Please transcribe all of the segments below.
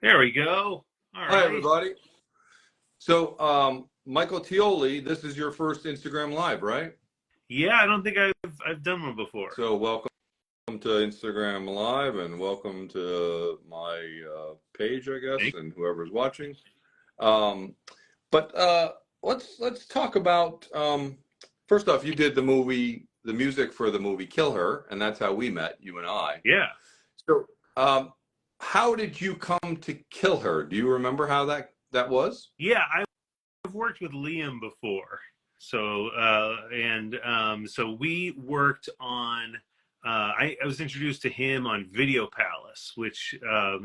There we go. All Hi, right. everybody. So, Michael Teoli, this is your first Instagram Live, right? Yeah, I don't think I've done one before. So, welcome to Instagram Live, and welcome to my page, I guess, Thank- and whoever's watching. Um, but let's talk about first off, you did the music for the movie "KillHer," and that's how we met, you and I. Yeah. So, how did you come to "KillHer"? Do you remember how that was? Yeah, I've worked with Liam before. So we worked on I was introduced to him on Video Palace, which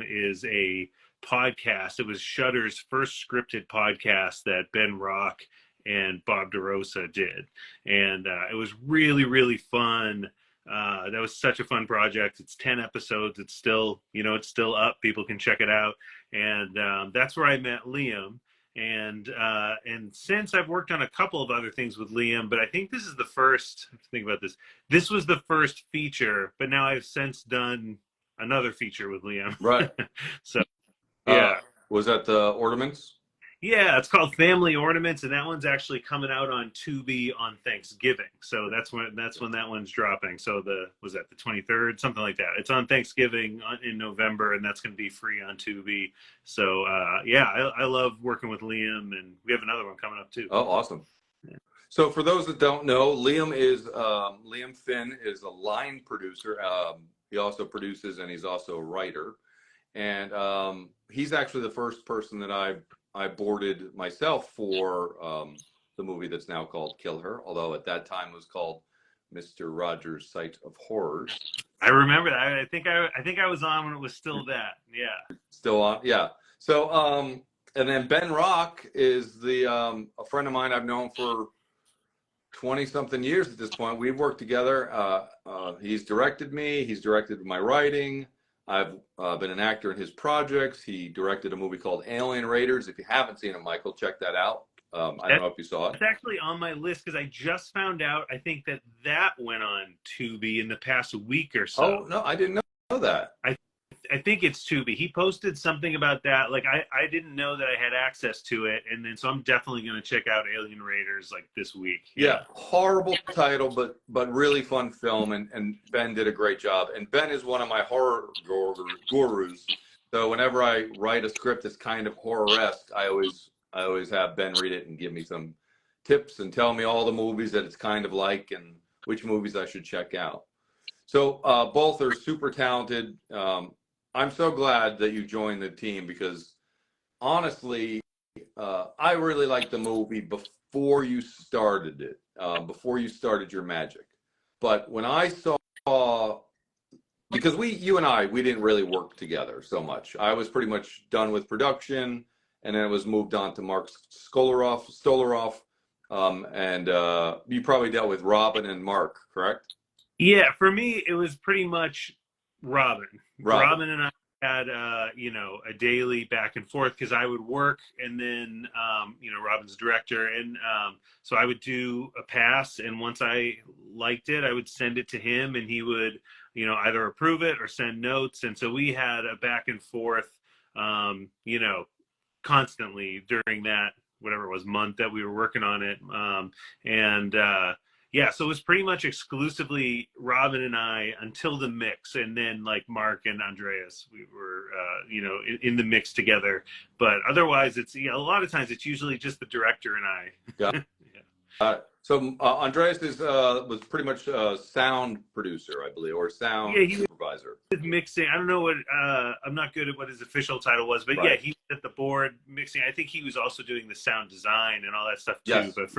is a podcast. It was Shudder's first scripted podcast that Ben Rock and Bob DeRosa did. And it was really, really fun. That was such a fun project. It's 10 episodes. It's still, it's still up. People can check it out. And that's where I met Liam. And since I've worked on a couple of other things with Liam, but I think this is the first. I have to think about this. This was the first feature, but now I've since done another feature with Liam. Right. So Uh, yeah, was that the ornaments? yeah, it's called Family Ornaments, and that one's actually coming out on Tubi on Thanksgiving. So that's when that one's dropping. So the 23rd, something like that. It's on Thanksgiving in November, and that's going to be free on Tubi. So yeah, I love working with Liam, and we have another one coming up too. Oh, awesome. Yeah. So for those that don't know, Liam Finn is a line producer. He also produces and he's also a writer. And he's actually the first person that I boarded myself for the movie that's now called "KillHer," although at that time it was called Mr. Rogers' Site of Horrors. I remember that. I think I was on when it was still that. Yeah. Still on, yeah. So and then Ben Rock is a friend of mine I've known for 20 something years at this point. We've worked together. He's directed me. He's directed my writing. I've been an actor in his projects. He directed a movie called Alien Raiders. If you haven't seen it, Michael, check that out. I don't know if you saw it. It's actually on my list because I just found out. I think that went on Tubi in the past week or so. Oh, no, I didn't know that. I think it's Tubi. He posted something about that. Like I didn't know that I had access to it, and then so I'm definitely going to check out Alien Raiders like this week. Yeah, horrible title, but really fun film, and Ben did a great job. And Ben is one of my horror gurus. So whenever I write a script that's kind of horror-esque, I always have Ben read it and give me some tips and tell me all the movies that it's kind of like and which movies I should check out. So both are super talented. I'm so glad that you joined the team because honestly, I really liked the movie before you started it, before you started your magic. But when I saw, because you and I, we didn't really work together so much. I was pretty much done with production, and then it was moved on to Mark Stolaroff, and you probably dealt with Robin and Mark, correct? Yeah, for me it was pretty much Robin. Robin and I had a daily back and forth because I would work and then Robin's director, and so I would do a pass, and once I liked it I would send it to him and he would either approve it or send notes, and so we had a back and forth constantly during that whatever it was month that we were working on it, and yeah, so it was pretty much exclusively Robin and I until the mix, and then like Mark and Andreas, we were in the mix together. But otherwise, it's a lot of times it's usually just the director and I. Yeah. Yeah. So Andreas was pretty much a sound producer, I believe, or sound supervisor. Was mixing. I don't know what. I'm not good at what his official title was, but Right. Yeah, he was at the board mixing. I think he was also doing the sound design and all that stuff too. Yes. But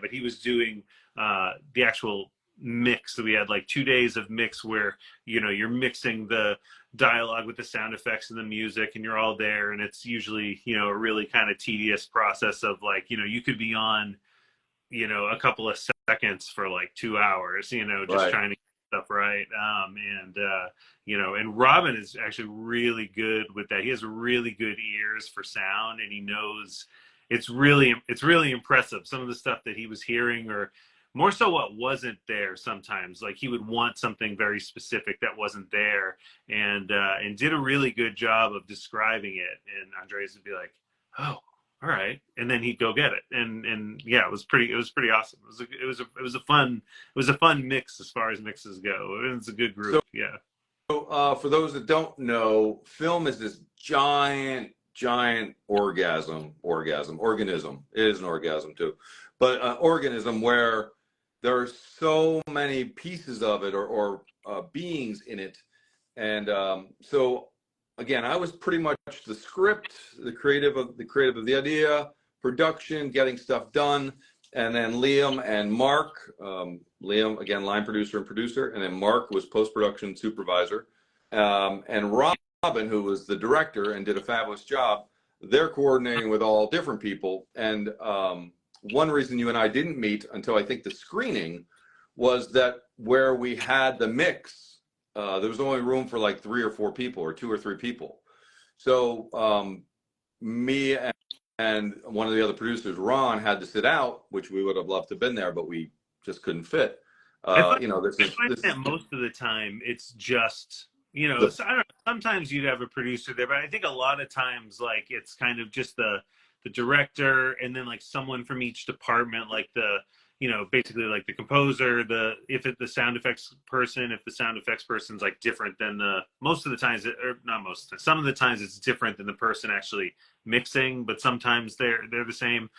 but he was doing the actual mix. So we had like 2 days of mix where you're mixing the dialogue with the sound effects and the music, and you're all there, and it's usually a really kind of tedious process of like you could be on a couple of seconds for like 2 hours, just Right. trying to get stuff right. And Robin is actually really good with that. He has really good ears for sound, and he knows it's really impressive. Some of the stuff that he was hearing, or more so what wasn't there sometimes. Like he would want something very specific that wasn't there, and did a really good job of describing it. And Andreas would be like, "Oh, all right," and then he'd go get it. And yeah, it was pretty awesome. It was a fun mix as far as mixes go. It was a good group. Yeah. So for those that don't know, film is this giant organism. It is an orgasm too, but organism where there are so many pieces of it, or beings in it. And so again, I was pretty much the script, the creative of the idea, production, getting stuff done. And then Liam and Mark, Liam, again, line producer and producer. And then Mark was post-production supervisor. And Robin, who was the director and did a fabulous job, they're coordinating with all different people. And one reason you and I didn't meet until I think the screening was that where we had the mix, there was only room for like 3 or 4 people, or 2 or 3 people. So me and one of the other producers, Ron, had to sit out, which we would have loved to have been there, but we just couldn't fit. I find, You know, I find that most of the time it's just, you know, I don't know, sometimes you'd have a producer there, but I think a lot of times like it's kind of just the director, and then like someone from each department, like the, you know, basically like the composer, the sound effects person, if the sound effects person's like different than most of the times, or not most of the time, some of the times it's different than the person actually mixing, but sometimes they're the same.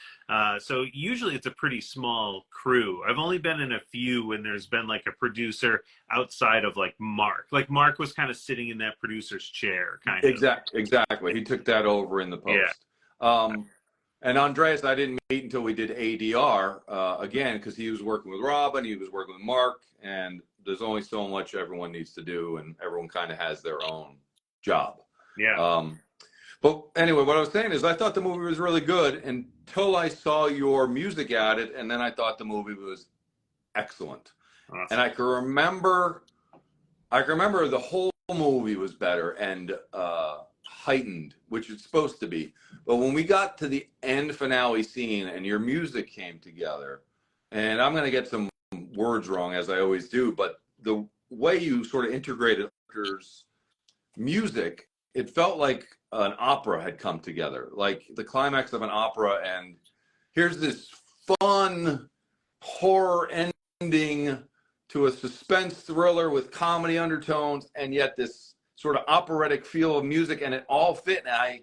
So usually it's a pretty small crew. I've only been in a few when there's been like a producer outside of like Mark. Like Mark was kind of sitting in that producer's chair, kind of. Exactly. He took that over in the post. Yeah. And Andreas, I didn't meet until we did ADR, again, because he was working with Robin, he was working with Mark, and there's only so much everyone needs to do, and everyone kind of has their own job. Yeah. But anyway, what I was saying is I thought the movie was really good until I saw your music added, and then I thought the movie was excellent. Awesome. And I can remember the whole movie was better and heightened, which it's supposed to be. But when we got to the end finale scene and your music came together, and I'm going to get some words wrong as I always do, but the way you sort of integrated Arthur's music, it felt like an opera had come together, like the climax of an opera. And here's this fun horror ending to a suspense thriller with comedy undertones, and yet this sort of operatic feel of music, and it all fit. And I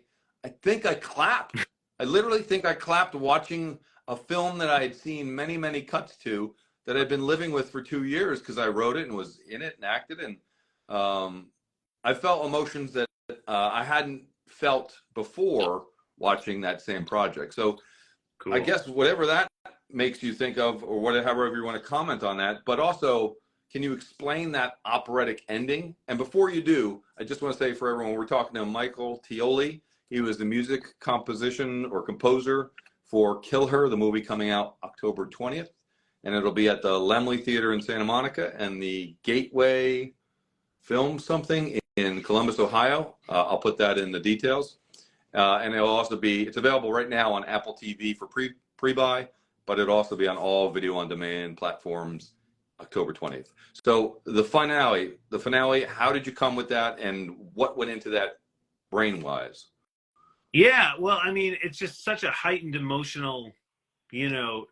think I clapped. I literally think I clapped watching a film that I had seen many, many cuts to, that I'd been living with for 2 years because I wrote it and was in it and acted. And I felt emotions that I hadn't felt before watching that same project. So cool. I guess whatever that makes you think of, or whatever, however you want to comment on that, but also, can you explain that operatic ending? And before you do, I just want to say for everyone, we're talking to Micheal Teoli. He was the music composition or composer for KillHer, the movie coming out October 20th. And it'll be at the Laemmle Theater in Santa Monica and the Gateway Film something in Columbus, Ohio. I'll put that in the details. And it'll also be, it's available right now on Apple TV for pre-buy, but it'll also be on all video on demand platforms October 20th. So the finale, how did you come with that, and what went into that brain-wise? Yeah, well, I mean, it's just such a heightened emotional, you know,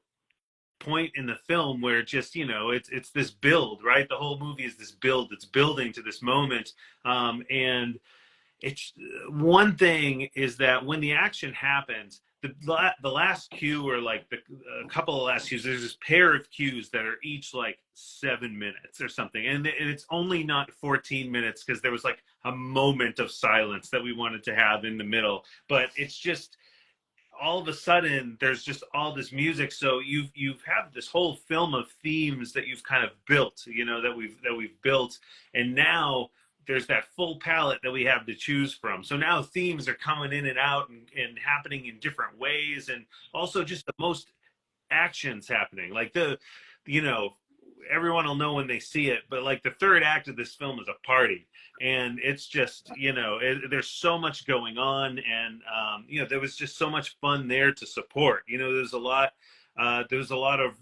point in the film where just, you know, it's this build, right? The whole movie is this build. It's building to this moment. And it's one thing is that when the action happens, the last cue, or like a couple of last cues, there's this pair of cues that are each like 7 minutes or something, and it's only not 14 minutes because there was like a moment of silence that we wanted to have in the middle, but it's just all of a sudden there's just all this music. So you've had this whole film of themes that you've kind of built, you know, that we've built, and now there's that full palette that we have to choose from. So now themes are coming in and out and happening in different ways, and also just the most actions happening. Like you know, everyone will know when they see it, but like the third act of this film is a party, and it's just, you know, there's so much going on, and you know, there was just so much fun there to support. You know, there's a lot of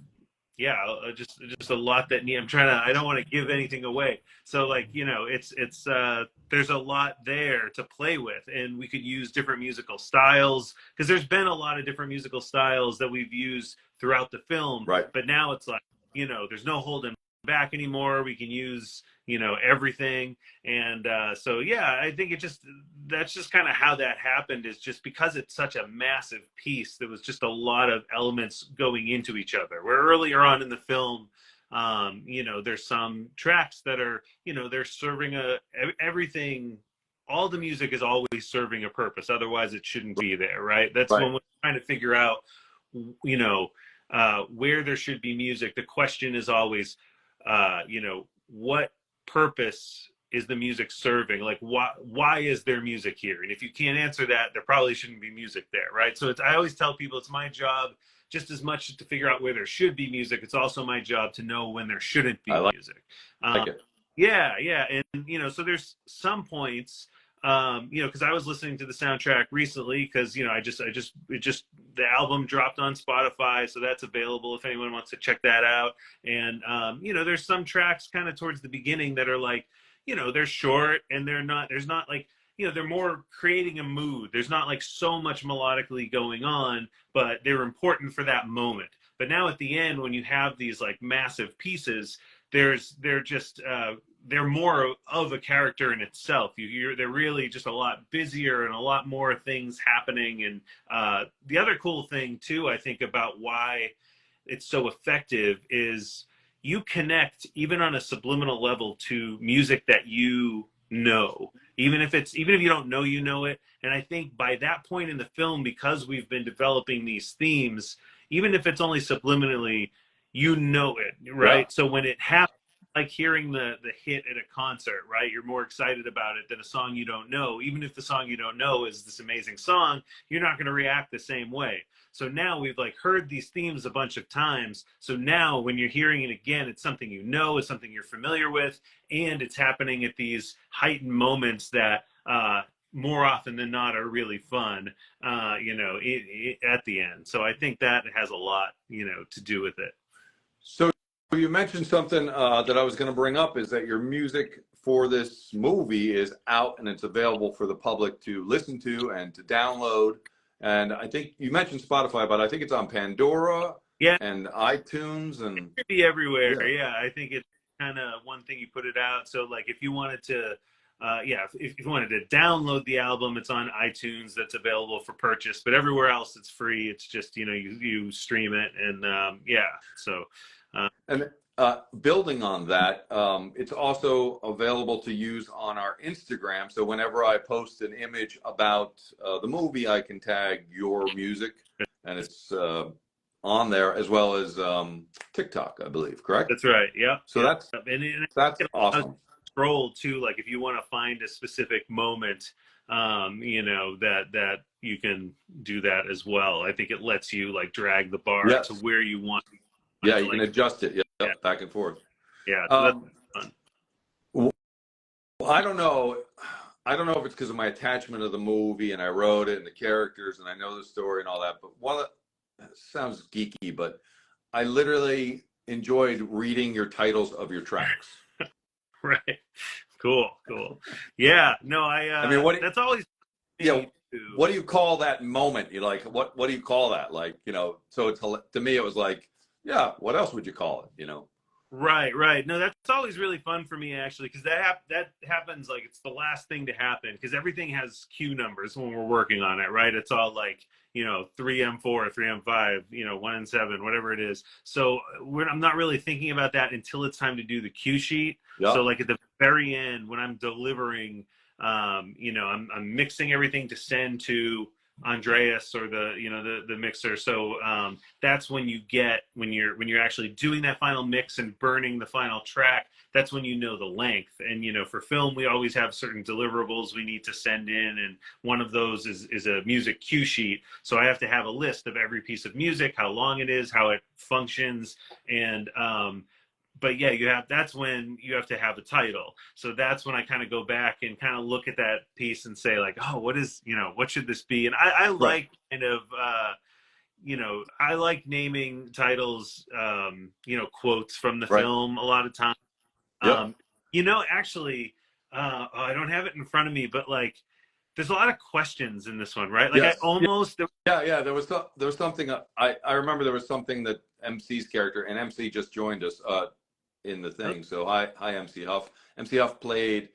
yeah, just a lot that need. I don't want to give anything away. So like, it's there's a lot there to play with, and we could use different musical styles because there's been a lot of different musical styles that we've used throughout the film. Right. But now it's like, there's no holding back anymore. We can use, everything. And so yeah, I think that's just kind of how that happened, is just because it's such a massive piece. There was just a lot of elements going into each other. Where earlier on in the film, there's some tracks that are, they're serving everything. All the music is always serving a purpose. Otherwise, it shouldn't be there, right? That's Right. when we're trying to figure out, you know, where there should be music. The question is always, what purpose is the music serving? Like, why is there music here? And if you can't answer that, there probably shouldn't be music there, right? So I always tell people it's my job just as much to figure out where there should be music. It's also my job to know when there shouldn't be I music. like it. Yeah, yeah, and so there's some points, because I was listening to the soundtrack recently because the album dropped on Spotify, so that's available if anyone wants to check that out. And there's some tracks kind of towards the beginning that are like, they're short and there's not like, they're more creating a mood. There's not like so much melodically going on, but they're important for that moment. But now at the end, when you have these like massive pieces, they're more of a character in itself. They're really just a lot busier and a lot more things happening. And the other cool thing too, I think, about why it's so effective is you connect even on a subliminal level to music that even if you don't know, it. And I think by that point in the film, because we've been developing these themes, even if it's only subliminally, it, Yeah. right? So when it happens, like hearing the hit at a concert, right? You're more excited about it than a song you don't know. Even if the song you don't know is this amazing song, you're not going to react the same way. So now we've like heard these themes a bunch of times. So now when you're hearing it again, it's something it's something you're familiar with, and it's happening at these heightened moments that more often than not are really fun, at the end. So I think that has a lot, to do with it. So you mentioned something that I was going to bring up, is that your music for this movie is out and it's available for the public to listen to and to download. And I think you mentioned Spotify, but I think it's on Pandora Yeah, and iTunes it and could be everywhere. yeah. Yeah, I think it's kind of one thing you put it out. So like if you wanted to, if you wanted to download the album, it's on iTunes. That's available for purchase. But everywhere else, it's free. It's just you stream it, and yeah. So And building on that, it's also available to use on our Instagram. So whenever I post an image about the movie, I can tag your music, and it's on there, as well as TikTok, I believe. Correct? that's right. Yeah, So yeah. that's And that's it allows awesome. scroll too. Like if you want to find a specific moment, that you can do that as well. I think it lets you like drag the bar to Yes. where you want Yeah, to you can like. adjust it. Yeah, Yep, back and forth. yeah. So that's Um, fun. well, I don't know. I don't know if it's because of my attachment of the movie and I wrote it and the characters and I know the story and all that. But sounds geeky, but I literally enjoyed reading your titles of your tracks. Right. Cool. Yeah. No, I mean, that's always yeah, me too. what do you call that moment? You like, what do you call that? Like, so to me, it was like, yeah, what else would you call it? Right. No, that's always really fun for me actually, because that happens like it's the last thing to happen because everything has queue numbers when we're working on it, right? It's all like 3M4, 3M5, 1 and 7, whatever it is. So I'm not really thinking about that until it's time to do the cue sheet. Yeah, So like at the very end when I'm delivering, I'm mixing everything to send to Andreas or the mixer. So that's when when you're actually doing that final mix and burning the final track. That's when the length. And for film, we always have certain deliverables we need to send in, and one of those is a music cue sheet. So I have to have a list of every piece of music, how long it is, how it functions, and but yeah, that's when you have to have a title. So that's when I kind of go back and kind of look at that piece and say like, oh, what should this be? And I right. like kind of you know, I like naming titles, you know, quotes from the Right. film a lot of times. Yep. You know, actually, I don't have it in front of me, but like, there's a lot of questions in this one, right? Like, I Yes. almost, Yeah. There was something I remember there was something that MC's character, and MC just joined us in the thing. So hi MC Huff. MC Huff played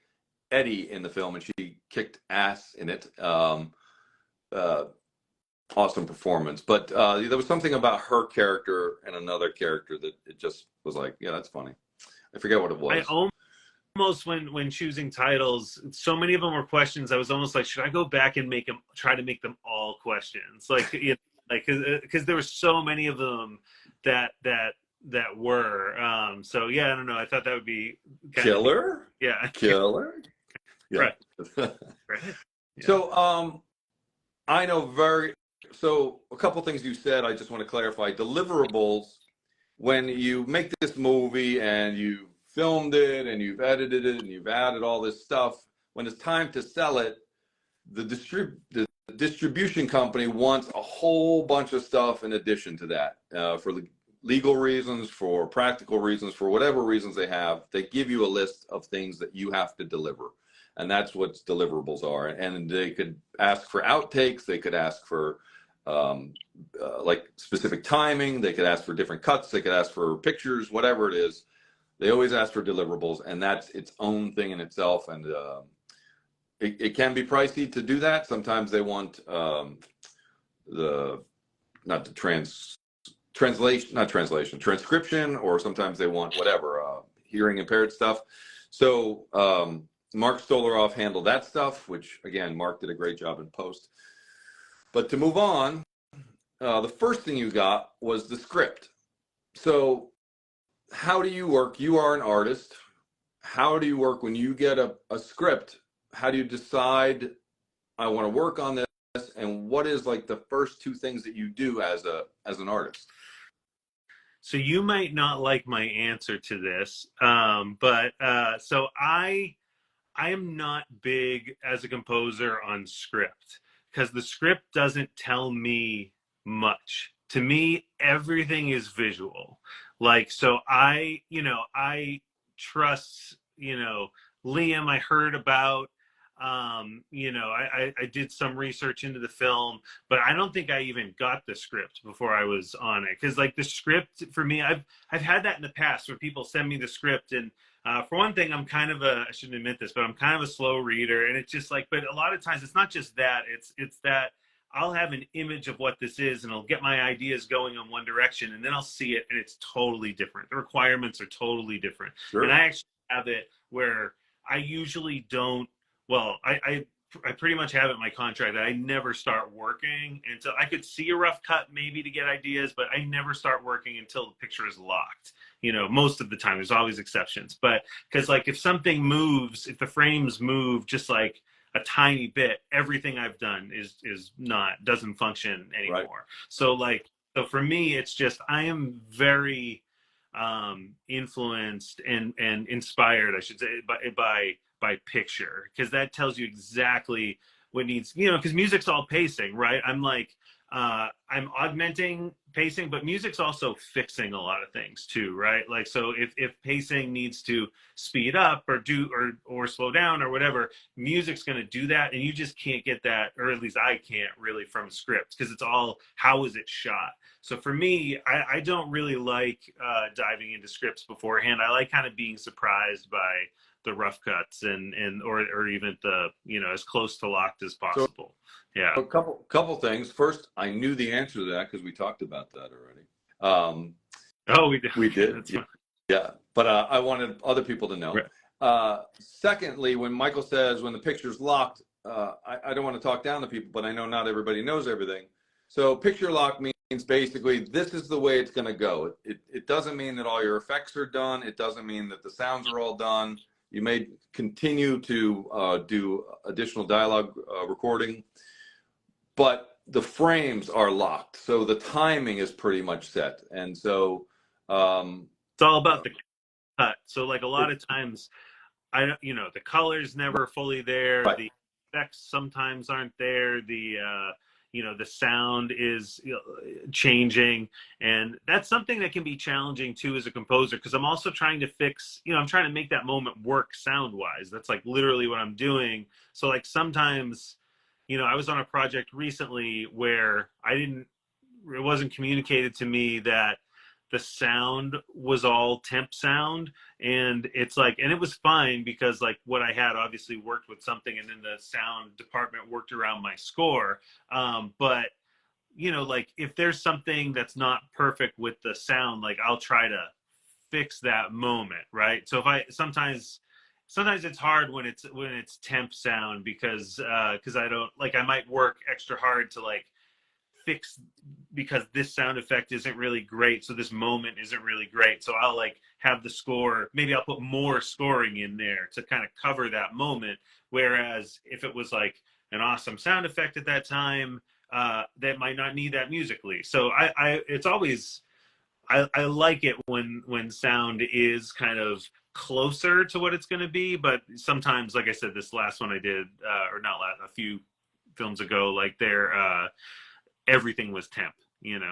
Eddie in the film, and she kicked ass in it. Uh, awesome performance. But there was something about her character and another character that it just was like, yeah, that's funny. I forget what it I was. almost when choosing titles, so many of them were questions. I was almost like, should I go back and try to make them all questions? Like, you know, like, because there were so many of them that were. So yeah, I don't know. I thought that would be kind of neat. KillHer? Yeah. KillHer? Yeah. Right. Right. Yeah. So I know so a couple things you said I just want to clarify. Deliverables, when you make this movie and you filmed it and you've edited it and you've added all this stuff, when it's time to sell it, the distribution company wants a whole bunch of stuff in addition to that, for legal reasons, for practical reasons, for whatever reasons they have. They give you a list of things that you have to deliver, and that's what deliverables are. And they could ask for outtakes, they could ask for like specific timing, they could ask for different cuts, they could ask for pictures, whatever it is. They always ask for deliverables, and that's its own thing in itself. And it can be pricey to do that. Sometimes they want not the transcription, or sometimes they want whatever, hearing impaired stuff. So Mark Stolaroff handled that stuff, which again, Mark did a great job in post. But to move on, the first thing you got was the script. So how do you work? You are an artist. How do you work when you get a script? How do you decide, I want to work on this? And what is like the first two things that you do as an artist? So you might not like my answer to this, but so I am not big as a composer on script, because the script doesn't tell me much. To me, everything is visual. Like, so I trust, Liam. I heard about, I did some research into the film, but I don't think I even got the script before I was on it. Cause like the script for me, I've had that in the past where people send me the script, and for one thing, I shouldn't admit this, but I'm kind of a slow reader, and it's just like, but a lot of times it's not just that, it's that I'll have an image of what this is, and I'll get my ideas going in one direction, and then I'll see it, and it's totally different. The requirements are totally different. Sure. And I actually have it where I usually don't, well, I pretty much have it in my contract that I never start working until I could see a rough cut maybe to get ideas, but I never start working until the picture is locked. Most of the time. There's always exceptions, but because like if something moves, if the frames move just like a tiny bit, everything I've done doesn't function anymore. Right. So for me, it's just I am very influenced and inspired, I should say, by picture, because that tells you exactly what needs, because music's all pacing, right? I'm augmenting pacing, but music's also fixing a lot of things too, right? Like, so if pacing needs to speed up or slow down or whatever, music's going to do that, and you just can't get that, or at least I can't really, from script, because it's all how is it shot. So for me, I don't really like diving into scripts beforehand. I like kind of being surprised by the rough cuts or even the as close to locked as possible. So, yeah. A couple things. First, I knew the answer to that because we talked about that already. Oh, we did. We did. Yeah. But I wanted other people to know. Right. Secondly, when Micheal says when the picture's locked, I don't want to talk down to people, but I know not everybody knows everything. So picture lock means basically this is the way it's going to go. It doesn't mean that all your effects are done. It doesn't mean that the sounds are all done. You may continue to do additional dialogue recording, but the frames are locked. So the timing is pretty much set. And so it's all about the cut. So like a lot of times, the color's never fully there. Right. The effects sometimes aren't there. the sound is changing, and that's something that can be challenging too as a composer, because I'm also trying to fix, I'm trying to make that moment work sound wise. That's like literally what I'm doing. So like sometimes, I was on a project recently where it wasn't communicated to me that the sound was all temp sound, and it's like, and it was fine because like what I had obviously worked with something, and then the sound department worked around my score. But like if there's something that's not perfect with the sound, like I'll try to fix that moment, right? So if sometimes it's hard when it's temp sound, because I don't like, I might work extra hard to like fix, because this sound effect isn't really great, so this moment isn't really great, so I'll like have the score, maybe I'll put more scoring in there to kind of cover that moment. Whereas if it was like an awesome sound effect at that time, that might not need that musically. So it's always, I like it when sound is kind of closer to what it's going to be. But sometimes, like I said, this last one I did, or not last, a few films ago, like everything was temp,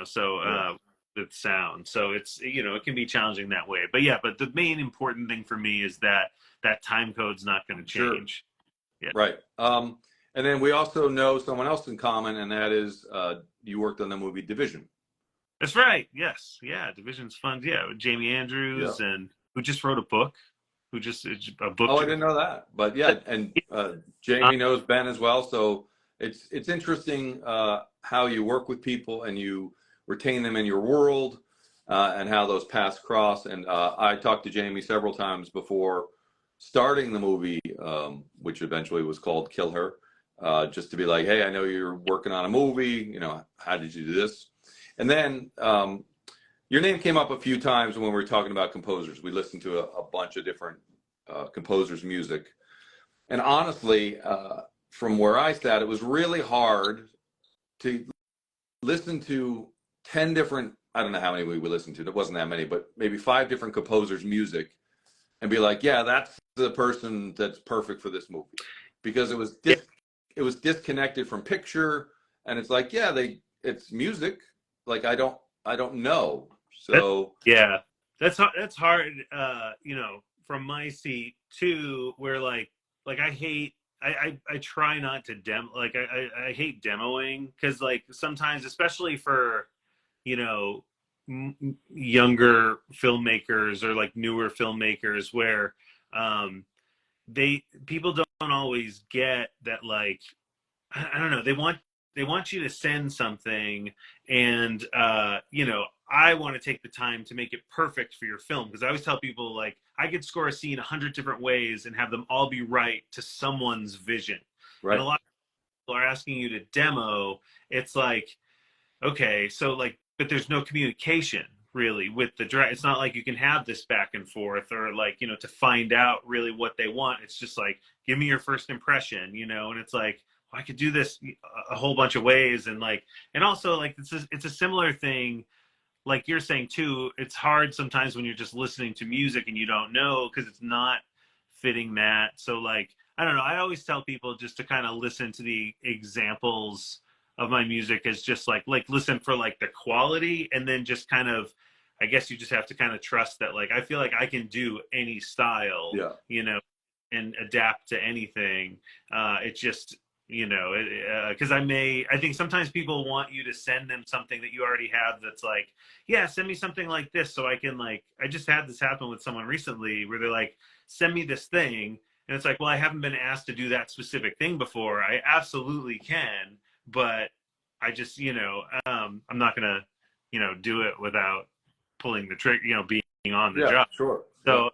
so with sound. So it's, it can be challenging that way. But yeah, but the main important thing for me is that time code's not going to change. Sure. Yeah. Right. And then we also know someone else in common, and that is you worked on the movie Division. That's right. Yes. Yeah. Division's fun. Yeah. With Jamie Andrews, and who just wrote a book. It's a book. Oh, I didn't know that. But yeah, and Jamie knows Ben as well. So it's interesting how you work with people and you retain them in your world, and how those paths cross. And I talked to Jamie several times before starting the movie, which eventually was called KillHer, just to be like, hey, I know you're working on a movie. How did you do this? And then your name came up a few times when we were talking about composers. We listened to a bunch of different composers' music. And honestly, from where I sat, it was really hard to listen to 10 different, I don't know how many we listened to, it wasn't that many, but maybe 5 different composers' music, and be like, yeah, that's the person that's perfect for this movie. Because it was disconnected from picture, and it's like, yeah, it's music. Like, I don't know. So that's hard, from my seat too, where like I try not to I hate demoing, because like sometimes, especially for younger filmmakers or like newer filmmakers, where people don't always get that, like, I don't know, they want you to send something, and I want to take the time to make it perfect for your film, because I always tell people, like, I could score a scene 100 different ways and have them all be right to someone's vision. Right. And a lot of people are asking you to demo. It's like, okay, so like, but there's no communication really with the direct. It's not like you can have this back and forth, or like, to find out really what they want. It's just like, give me your first impression, and it's like, I could do this a whole bunch of ways. And like, and also like, it's a similar thing, like you're saying too. It's hard sometimes when you're just listening to music and you don't know, because it's not fitting that. So like, I don't know, I always tell people just to kind of listen to the examples of my music as just like listen for like the quality, and then just kind of, I guess you just have to kind of trust that, like, I feel like I can do any style, and adapt to anything. It's just, because I think sometimes people want you to send them something that you already have, that's like, yeah, send me something like this so I can, like, I just had this happen with someone recently where they're like, send me this thing, and it's like, well, I haven't been asked to do that specific thing before. I absolutely can, but I just, I'm not gonna, do it without pulling the trigger, being on the job. Sure. So,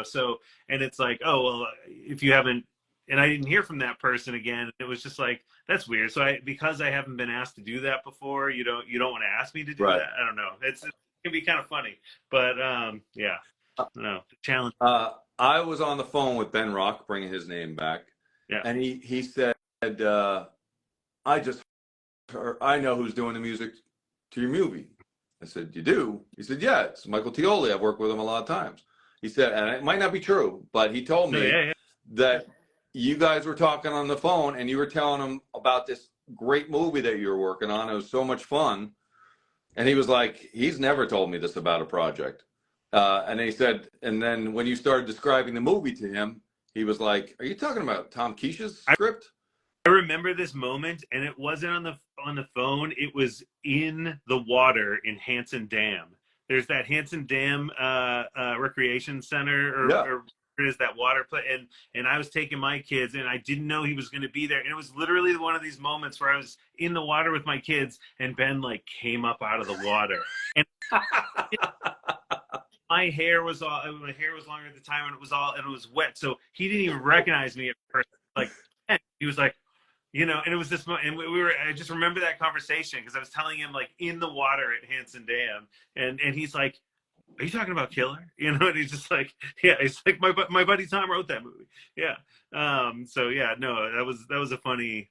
so, and it's like, oh, well, if you haven't, and I didn't hear from that person again. It was just like, that's weird. So because I haven't been asked to do that before, you don't want to ask me to do that. I don't know. It can be kind of funny, but yeah, no challenge. I was on the phone with Ben Rock, bringing his name back. Yeah. And he said, I know who's doing the music to your movie. I said, you do? He said, yeah, it's Micheal Teoli. I've worked with him a lot of times. He said, and it might not be true, but he told me that you guys were talking on the phone and you were telling him about this great movie that you were working on. It was so much fun. And he was like, he's never told me this about a project. And he said, and then when you started describing the movie to him, he was like, are you talking about Tom Quiche's script? I remember this moment, and it wasn't on the phone. It was in the water in Hanson Dam. There's that Hanson Dam recreation center, or is that water play? And I was taking my kids, and I didn't know he was going to be there. And it was literally one of these moments where I was in the water with my kids, and Ben like came up out of the water, and my hair was longer at the time, and it was wet, so he didn't even recognize me at first. Like he was like, and it was this, and I just remember that conversation because I was telling him like in the water at Hanson Dam, and he's like, are you talking about KillHer? And he's just like, yeah, he's like, my buddy Tom wrote that movie. Yeah. So yeah, no, that was a funny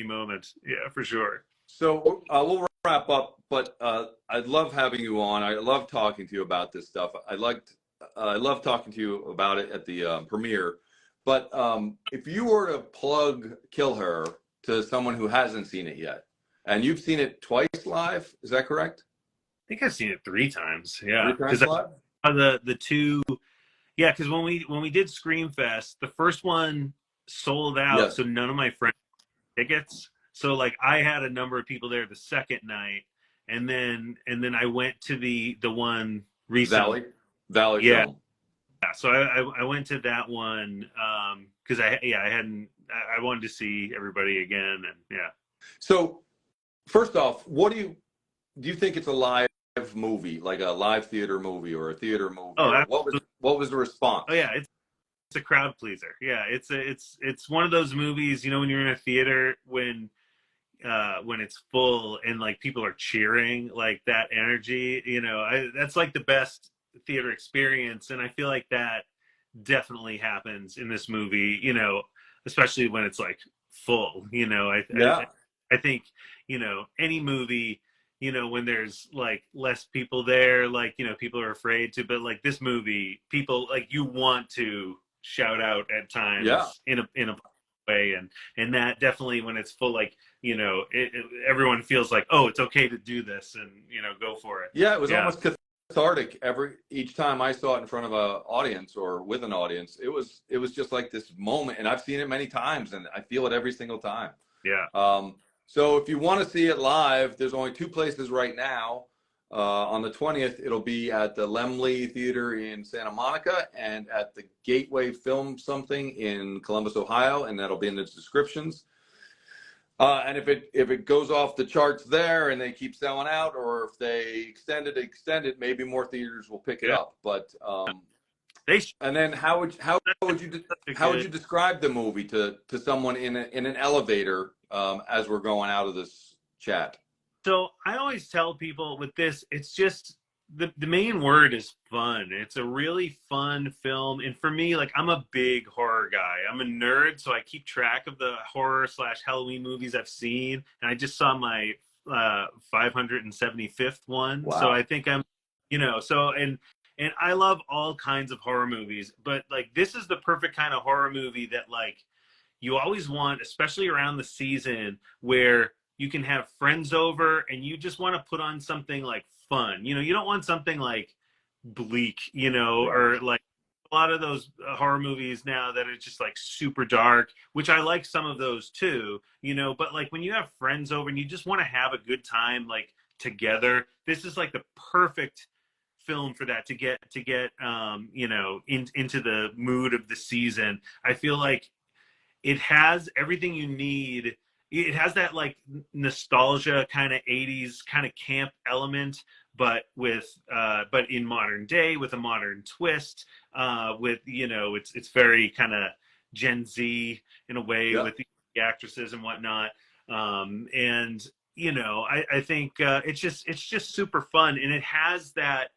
moment. Yeah, for sure. So we'll wrap up, but I love having you on. I love talking to you about this stuff. I love talking to you about it at the premiere. But if you were to plug KillHer to someone who hasn't seen it yet, and you've seen it twice live, is that correct? I think I've seen it 3 times. Yeah, 3 times live. The two, yeah, because when we did Screamfest, the first one sold out, Yes. So none of my friends had tickets. So like I had a number of people there the second night, and then I went to the one recently. Valley Yeah. Film. Yeah, so I went to that one because I wanted to see everybody again, and yeah. So first off, do you think it's a live movie, like a live theater movie or a theater movie? Oh, what was the response? Oh yeah, it's a crowd pleaser. Yeah, it's one of those movies, when you're in a theater when it's full and like people are cheering, like that energy, that's like the best theater experience, and I feel like that definitely happens in this movie, especially when it's like full. I think any movie, when there's like less people there, like people are afraid to, but like this movie, people like you want to shout out at times, in a way, and that definitely when it's full, like everyone feels like, oh, it's okay to do this, and go for it. Yeah, it was almost cathartic each time I saw it in front of an audience or with an audience. It was just like this moment, and I've seen it many times, and I feel it every single time. Yeah. So if you want to see it live, there's only 2 places right now. On the 20th, it'll be at the Laemmle Theater in Santa Monica and at the Gateway Film Something in Columbus, Ohio, and that'll be in the descriptions. And if it goes off the charts there and they keep selling out, or if they extend it, maybe more theaters will pick it up. But and then how would you describe the movie to someone in an elevator as we're going out of this chat? So I always tell people with this, it's just the main word is fun. It's a really fun film, and for me, like I'm a big horror guy. I'm a nerd, so I keep track of the horror / Halloween movies I've seen, and I just saw my 575th one. Wow. So I think I'm, so and I love all kinds of horror movies, but like this is the perfect kind of horror movie that like you always want, especially around the season where you can have friends over and you just want to put on something like fun. You don't want something like bleak, or like a lot of those horror movies now that are just like super dark, which I like some of those too, but like when you have friends over and you just want to have a good time, like together, this is like the perfect film for that, to get into the mood of the season. I feel like it has everything you need. It has that like nostalgia kind of 80s kind of camp element, but but in modern day with a modern twist, with it's very kind of Gen Z in a way, with the actresses and whatnot, and I think it's just super fun, and it has that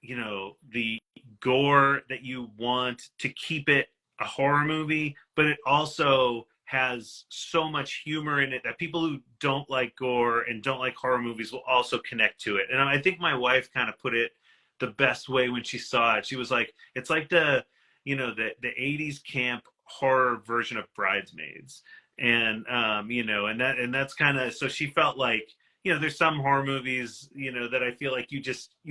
the gore that you want to keep it a horror movie, but it also has so much humor in it that people who don't like gore and don't like horror movies will also connect to it. And I think my wife kind of put it the best way when she saw it. She was like, it's like the 80s camp horror version of Bridesmaids. and you know, and that's kind of, so she felt like, you know, there's some horror movies, you know, that I feel like you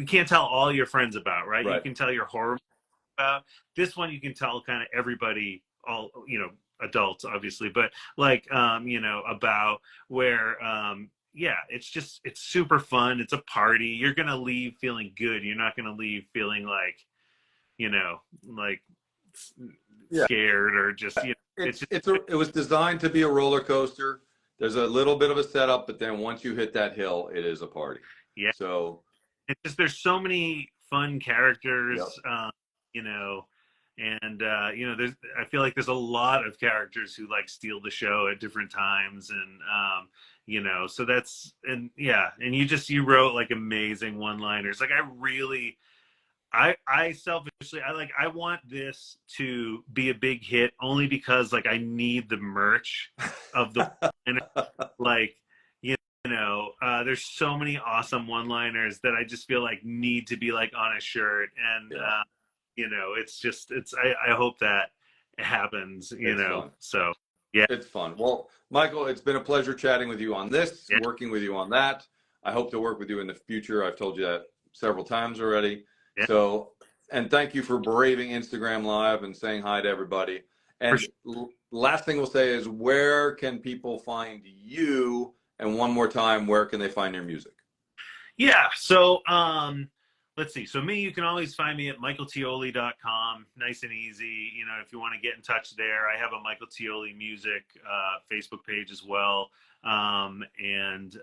can't tell all your friends about, right? You Right. can tell your horror about. This one you can tell kind of everybody, all, you know, adults obviously, but like you know, about where yeah, it's super fun. It's a party. You're gonna leave feeling good. You're not gonna leave feeling like, you know, like Yeah. scared or just, you know, it's just, It was designed to be a roller coaster. There's a little bit of a setup, but then once you hit that hill, it is a party. yeah, So, it's just, there's so many fun yep. characters, you know, and you know, I feel like there's a lot of characters who like steal the show at different times, and you know, so that's, and yeah, and you wrote like amazing one-liners. Like I really, I selfishly, I want this to be a big hit only because like I need the merch of the, like, you know, there's so many awesome one-liners that I just feel like need to be like on a shirt, and Yeah, you know, it's just, I hope that happens, you it's know. fun. So yeah, It's fun. Well, Michael, it's been a pleasure chatting with you on this, yeah, working with you on that. I hope to work with you in the future. I've told you that several times already. yeah, So, and thank you for braving Instagram Live and saying hi to everybody. for And sure. last thing we'll say is, where can people find you? And one more time, where can they find your music? Yeah. So let's see. So me, you can always find me at michealteoli.com. Nice and easy. You know, if you want to get in touch there, I have a Micheal Teoli Music Facebook page as well. And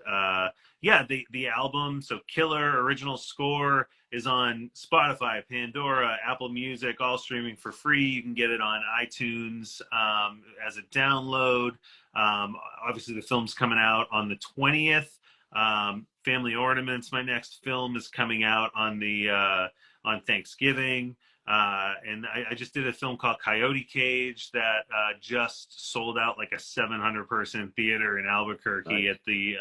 yeah, the album, so KillHer original score, is on Spotify, Pandora, Apple Music, all streaming for free. You can get it on iTunes as a download. Obviously, the film's coming out on the 20th. Family Ornaments, my next film, is coming out on the on Thanksgiving, and I just did a film called Coyote Cage that just sold out like a 700-person theater in Nice. Albuquerque at the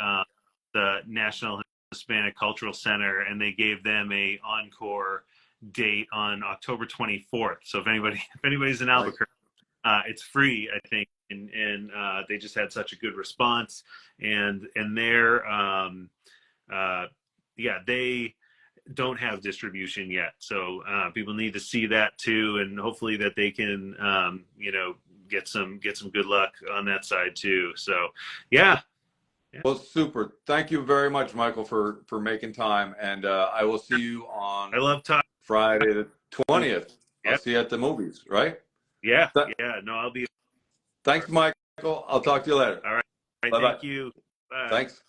National Hispanic Cultural Center, and they gave them a encore date on October 24th. So if anybody's in Nice. Albuquerque, it's free, I think, and they just had such a good response, and they're yeah, they don't have distribution yet, so people need to see that too, and hopefully that they can you know, get some good luck on that side too. So yeah, yeah. Well, super. Thank you very much, Michael, for making time. And I will see you I on love talking. Friday the 20th. I'll Yep. see you at the movies, right? Yeah, Th- yeah, no, I'll be Thanks, Michael. I'll talk to you later. all right. Bye bye. Thank you. Bye. Thanks.